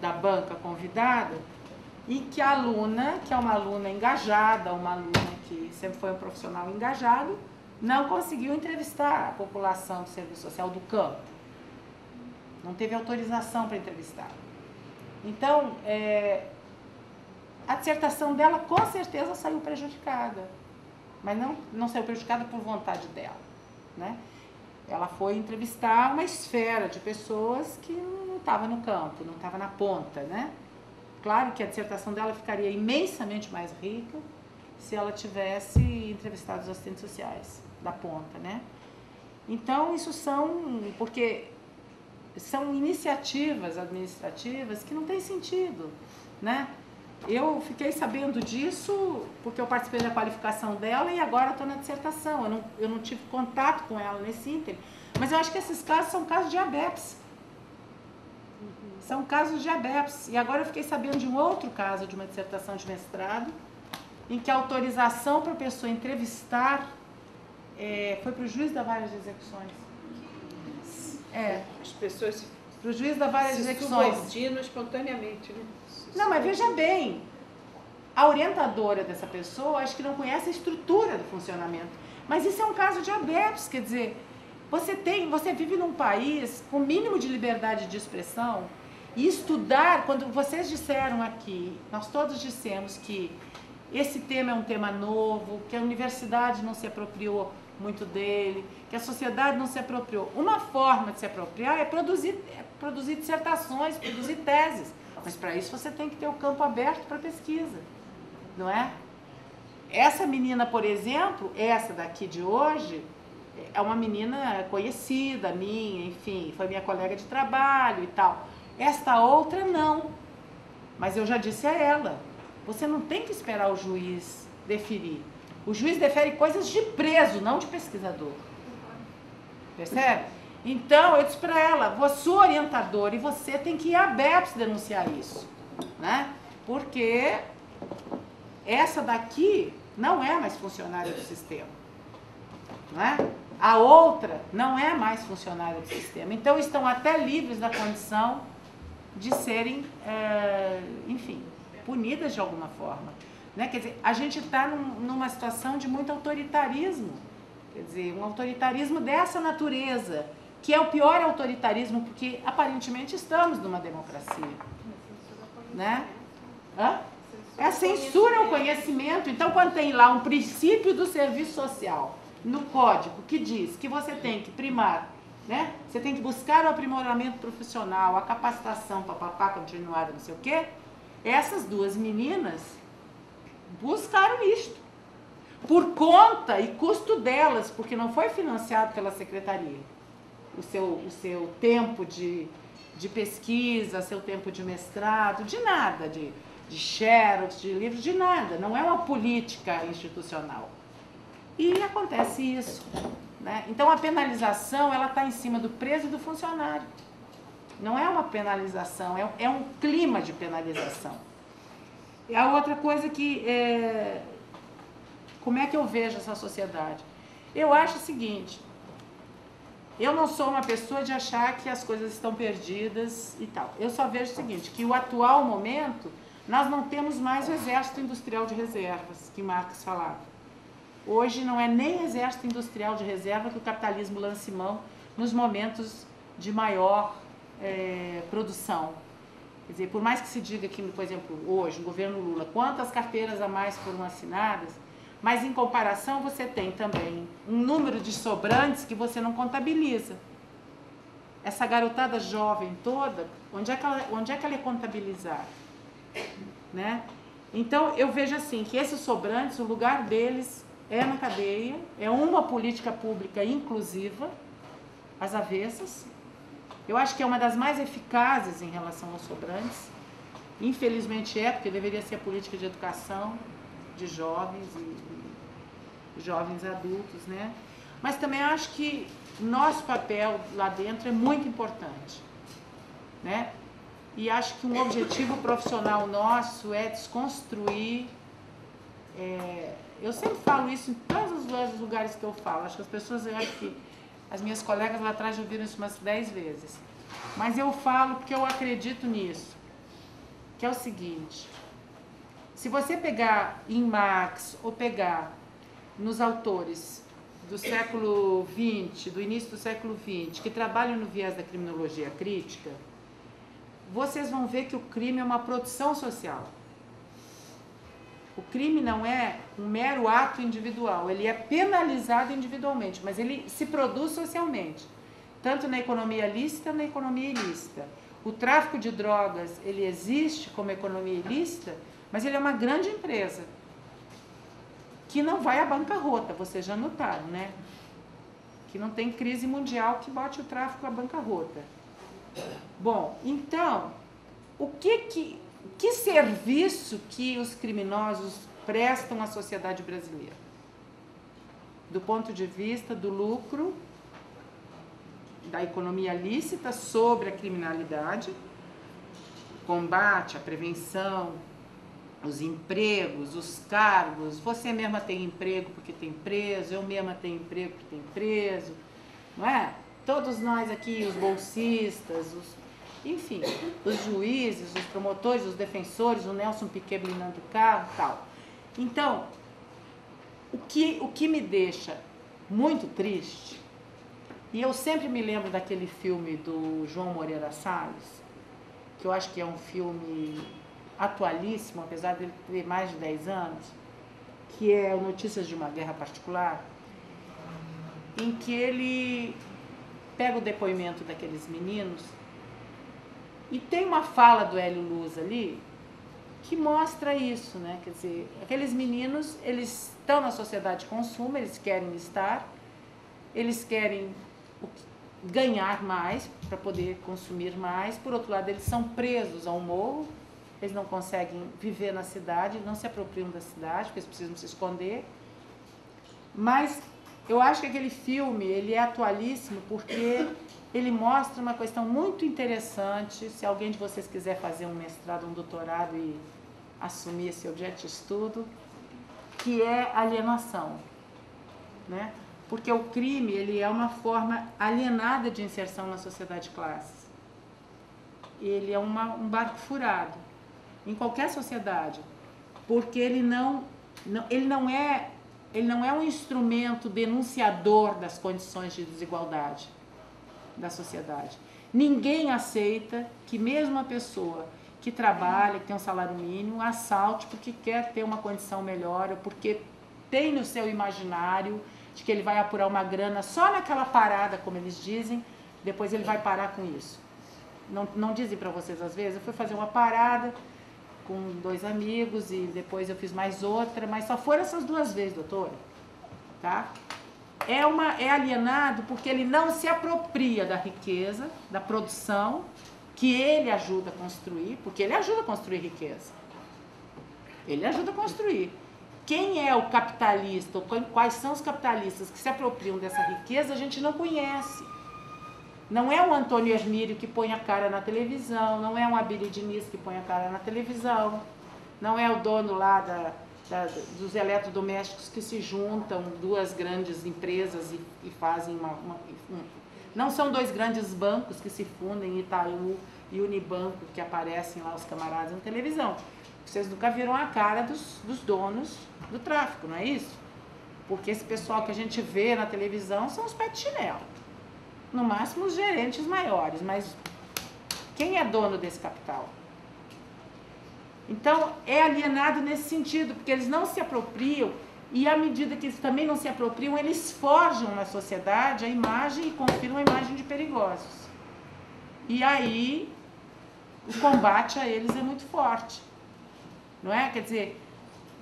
da banca convidada, e que a aluna, que é uma aluna engajada, uma aluna que sempre foi um profissional engajado, não conseguiu entrevistar a população do serviço social do campo. Não teve autorização para entrevistar. Então, a dissertação dela com certeza saiu prejudicada, mas não saiu prejudicada por vontade dela, né? Ela foi entrevistar uma esfera de pessoas que não estava no campo, não estava na ponta, né? Claro que a dissertação dela ficaria imensamente mais rica se ela tivesse entrevistado os assistentes sociais da ponta, né? Então, isso porque são iniciativas administrativas que não têm sentido, né? Eu fiquei sabendo disso porque eu participei da qualificação dela e agora estou na dissertação. Eu não tive contato com ela nesse ínterim, mas eu acho que esses casos são casos de ABEPS. São casos de ABEPS. E agora eu fiquei sabendo de um outro caso, de uma dissertação de mestrado, em que a autorização para a pessoa entrevistar foi para o juiz da vara de execuções. As pessoas para o juiz da vara de execuções. Subordinam espontaneamente, né? Não, mas veja bem, a orientadora dessa pessoa acho que não conhece a estrutura do funcionamento. Mas isso é um caso de ABEPS, quer dizer, você vive num país com o mínimo de liberdade de expressão e estudar, quando vocês disseram aqui, nós todos dissemos que esse tema é um tema novo, que a universidade não se apropriou muito dele, que a sociedade não se apropriou. Uma forma de se apropriar é produzir dissertações, produzir teses. Mas para isso você tem que ter o campo aberto para pesquisa, não é? Essa menina, por exemplo, essa daqui de hoje, é uma menina conhecida minha, enfim, foi minha colega de trabalho e tal. Esta outra não, mas eu já disse a ela, você não tem que esperar o juiz deferir. O juiz defere coisas de preso, não de pesquisador. Percebe? Então, eu disse para ela, sua orientadora e você tem que ir a ABEPS denunciar isso, né? Porque essa daqui não é mais funcionária do sistema, né? A outra não é mais funcionária do sistema. Então, estão até livres da condição de serem, enfim, punidas de alguma forma, né? Quer dizer, a gente está numa situação de muito autoritarismo, quer dizer, um autoritarismo dessa natureza, que é o pior autoritarismo, porque aparentemente estamos numa democracia, né? É a censura ao conhecimento. Então, quando tem lá um princípio do serviço social no código que diz que você tem que primar, né? Você tem que buscar o aprimoramento profissional, a capacitação, papapá, continuada, não sei o quê. Essas duas meninas buscaram isto por conta e custo delas, porque não foi financiado pela secretaria. O seu tempo de pesquisa, seu tempo de mestrado, de nada, de xerox, de livros, de nada. Não é uma política institucional. E acontece isso, né? Então, a penalização, ela está em cima do preso e do funcionário. Não é uma penalização, é um clima de penalização. E a outra coisa que... como é que eu vejo essa sociedade? Eu acho o seguinte... Eu não sou uma pessoa de achar que as coisas estão perdidas e tal. Eu só vejo o seguinte, que o atual momento, nós não temos mais o exército industrial de reservas, que Marx falava. Hoje não é nem exército industrial de reserva que o capitalismo lance mão nos momentos de maior produção. Quer dizer, por mais que se diga que, por exemplo, hoje, o governo Lula, quantas carteiras a mais foram assinadas, mas em comparação você tem também um número de sobrantes que você não contabiliza. Essa garotada jovem toda, onde é que ela é contabilizada? Né? Então, eu vejo assim, que esses sobrantes, o lugar deles é na cadeia, é uma política pública inclusiva, às avessas. Eu acho que é uma das mais eficazes em relação aos sobrantes. Infelizmente porque deveria ser a política de educação de jovens e jovens adultos, né? Mas também acho que nosso papel lá dentro é muito importante, né? E acho que um objetivo profissional nosso é desconstruir... eu sempre falo isso em todos os lugares que eu falo. Acho que as pessoas, eu acho que as minhas colegas lá atrás já ouviram isso umas 10 vezes. Mas eu falo porque eu acredito nisso. que é o seguinte: se você pegar em Marx ou pegar nos autores do século XX, do início do século XX, que trabalham no viés da criminologia crítica, vocês vão ver que o crime é uma produção social. O crime não é um mero ato individual, ele é penalizado individualmente, mas ele se produz socialmente, tanto na economia lícita como na economia ilícita. O tráfico de drogas, ele existe como economia ilícita, mas ele é uma grande empresa, que não vai à bancarrota, vocês já notaram, né? Que não tem crise mundial que bote o tráfico à bancarrota. Bom, então, que serviço que os criminosos prestam à sociedade brasileira? Do ponto de vista do lucro, da economia lícita sobre a criminalidade, combate, a prevenção, os empregos, os cargos. Você mesma tem emprego porque tem preso, eu mesma tenho emprego porque tem preso, não é? Todos nós aqui, os bolsistas, enfim, os juízes, os promotores, os defensores, o Nelson Piquet blindando o carro e tal. Então, o que me deixa muito triste, e eu sempre me lembro daquele filme do João Moreira Salles, que eu acho que é um filme atualíssimo, apesar dele ter mais de 10 anos, que é Notícias de uma Guerra Particular, em que ele pega o depoimento daqueles meninos e tem uma fala do Hélio Luz ali que mostra isso, né? Quer dizer, aqueles meninos, eles estão na sociedade de consumo, eles querem estar, eles querem ganhar mais para poder consumir mais. Por outro lado, eles são presos ao morro, eles não conseguem viver na cidade, não se apropriam da cidade, porque eles precisam se esconder. Mas eu acho que aquele filme, ele é atualíssimo porque ele mostra uma questão muito interessante. Se alguém de vocês quiser fazer um mestrado, um doutorado e assumir esse objeto de estudo, que é alienação, né? Porque o crime, ele é uma forma alienada de inserção na sociedade de classes. Ele é um barco furado em qualquer sociedade, porque ele não é um instrumento denunciador das condições de desigualdade da sociedade. Ninguém aceita que mesmo uma pessoa que trabalha, que tem um salário mínimo, assalte porque quer ter uma condição melhor ou porque tem no seu imaginário de que ele vai apurar uma grana só naquela parada, como eles dizem, depois ele vai parar com isso. Não dizem para vocês às vezes? Eu fui fazer uma parada com 2 amigos e depois eu fiz mais outra, mas só foram essas 2 vezes, doutora, tá? É alienado porque ele não se apropria da riqueza, da produção, que ele ajuda a construir, porque ele ajuda a construir riqueza. Ele ajuda a construir. Quem é o capitalista, ou quais são os capitalistas que se apropriam dessa riqueza, a gente não conhece. Não é o Antônio Hermílio que põe a cara na televisão, não é um Abílio Diniz que põe a cara na televisão, não é o dono lá dos eletrodomésticos que se juntam, 2 grandes empresas e fazem não são 2 grandes bancos que se fundem, Itaú e Unibanco, que aparecem lá os camaradas na televisão. Vocês nunca viram a cara dos donos do tráfico, não é isso? Porque esse pessoal que a gente vê na televisão são os pés de chinelo. No máximo os gerentes maiores, mas quem é dono desse capital? Então, é alienado nesse sentido, porque eles não se apropriam, e à medida que eles também não se apropriam, eles forjam na sociedade a imagem e confirmam a imagem de perigosos. E aí, o combate a eles é muito forte, não é? Quer dizer,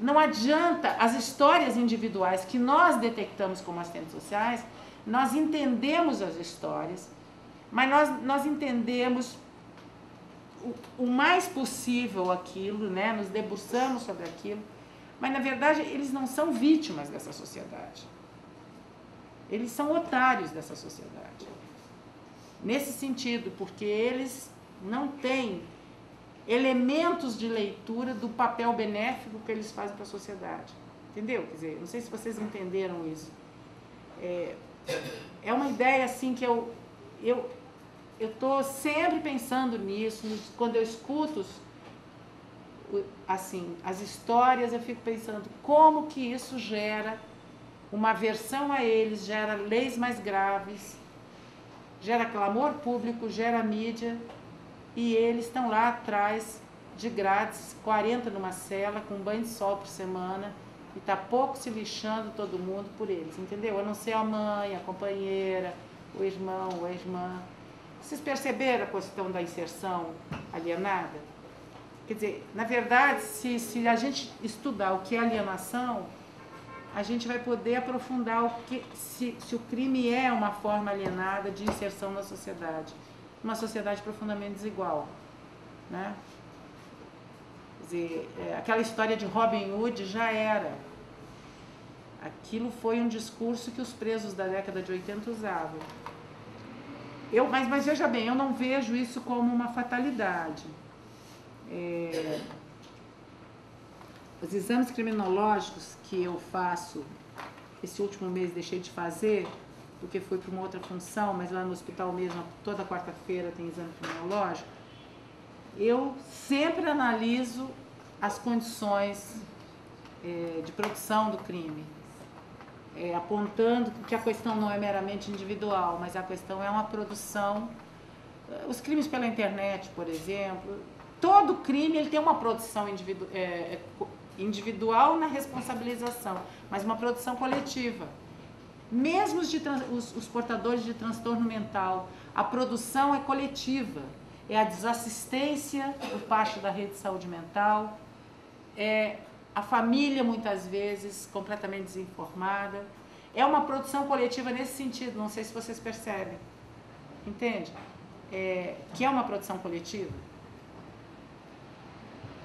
não adianta as histórias individuais que nós detectamos como assistentes sociais, nós entendemos as histórias, mas nós entendemos o mais possível aquilo, né? Nos debruçamos sobre aquilo, mas na verdade eles não são vítimas dessa sociedade. Eles são otários dessa sociedade. Nesse sentido, porque eles não têm elementos de leitura do papel benéfico que eles fazem para a sociedade. Entendeu? Quer dizer, não sei se vocês entenderam isso. É uma ideia assim que eu estou sempre pensando nisso, quando eu escuto assim, as histórias, eu fico pensando como que isso gera uma aversão a eles, gera leis mais graves, gera clamor público, gera mídia, e eles estão lá atrás de grátis, 40 numa cela, com um banho de sol por semana, e está pouco se lixando todo mundo por eles, entendeu? A não ser a mãe, a companheira, o irmão, a irmã. Vocês perceberam a questão da inserção alienada? Quer dizer, na verdade, se a gente estudar o que é alienação, a gente vai poder aprofundar se o crime é uma forma alienada de inserção na sociedade, uma sociedade profundamente desigual, né? Quer dizer, aquela história de Robin Hood já era. Aquilo foi um discurso que os presos da década de 80 usavam. Mas veja bem, eu não vejo isso como uma fatalidade. Os exames criminológicos que eu faço, esse último mês deixei de fazer, porque fui para uma outra função, mas lá no hospital mesmo, toda quarta-feira tem exame criminológico, eu sempre analiso as condições de produção do crime, apontando que a questão não é meramente individual, mas a questão é uma produção. Os crimes pela internet, por exemplo, todo crime ele tem uma produção individual na responsabilização, mas uma produção coletiva. Mesmo os portadores de transtorno mental, a produção é coletiva, é a desassistência por parte da rede de saúde mental, é a família muitas vezes completamente desinformada, é uma produção coletiva nesse sentido, não sei se vocês percebem, entende? Que é uma produção coletiva.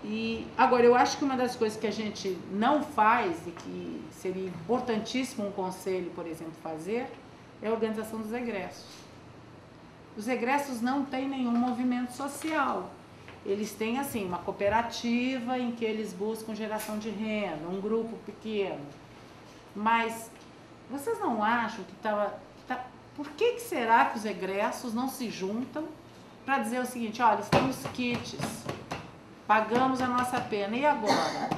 E agora, eu acho que uma das coisas que a gente não faz e que seria importantíssimo um conselho, por exemplo, fazer, é a organização dos egressos. Os egressos não têm nenhum movimento social. Eles têm, assim, uma cooperativa em que eles buscam geração de renda, um grupo pequeno. Mas vocês não acham que por que será que os egressos não se juntam para dizer o seguinte: olha, estamos quites, pagamos a nossa pena, e agora?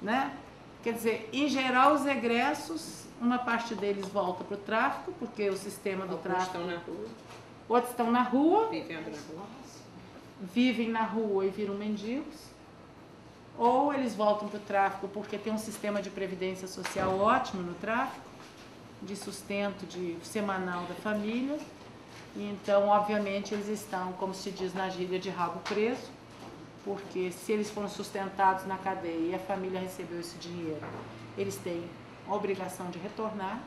Né? Quer dizer, em geral, os egressos, uma parte deles volta para o tráfico, porque o sistema do tráfico... Estão na rua. Outros estão na rua. Vivendo na rua. Vivem na rua e viram mendigos. Ou eles voltam para o tráfico porque tem um sistema de previdência social ótimo no tráfico, de sustento semanal da família. E então, obviamente, eles estão, como se diz na gíria, de rabo preso, porque se eles foram sustentados na cadeia e a família recebeu esse dinheiro, eles têm a obrigação de retornar.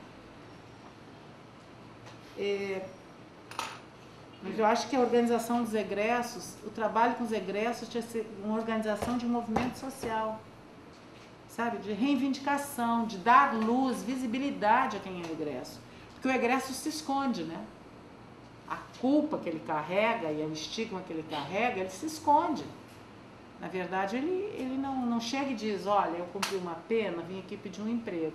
Mas eu acho que a organização dos egressos, o trabalho com os egressos tinha que ser uma organização de movimento social, sabe? De reivindicação, de dar luz, visibilidade a quem é egresso. Porque o egresso se esconde, né? A culpa que ele carrega e o estigma que ele carrega, ele se esconde. Na verdade, ele não chega e diz: olha, eu cumpri uma pena, vim aqui pedir um emprego.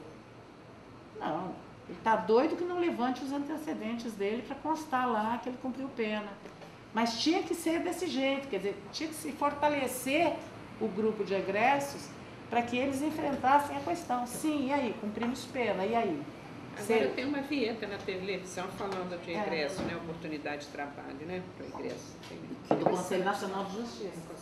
Não, ele está doido que não levante os antecedentes dele para constar lá que ele cumpriu pena. Mas tinha que ser desse jeito, quer dizer, tinha que se fortalecer o grupo de egressos para que eles enfrentassem a questão. Sim, e aí? Cumprimos pena, e aí? Agora tem uma vinheta na televisão falando de ingresso, né? Oportunidade de trabalho, né? Para o ingresso. Do Conselho Nacional de Justiça.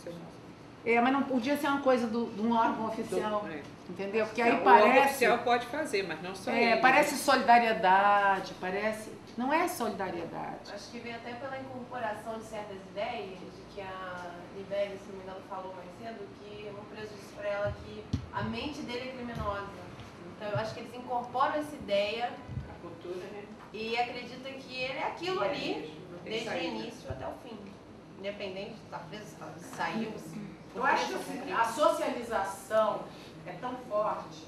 Mas não podia ser uma coisa de um órgão oficial, entendeu? Porque aí parece... O órgão oficial pode fazer, mas não só ele. Parece solidariedade, parece... Não é solidariedade. Acho que vem até pela incorporação de certas ideias, de que a Libéria, se não me engano, falou mais cedo, que um preso disse para ela que a mente dele é criminosa. Então eu acho que eles incorporam essa ideia, A cultura, né? E acreditam que ele é aquilo ali, desde o início até o fim. Independente de estar preso, saiu. Eu acho que a socialização é tão forte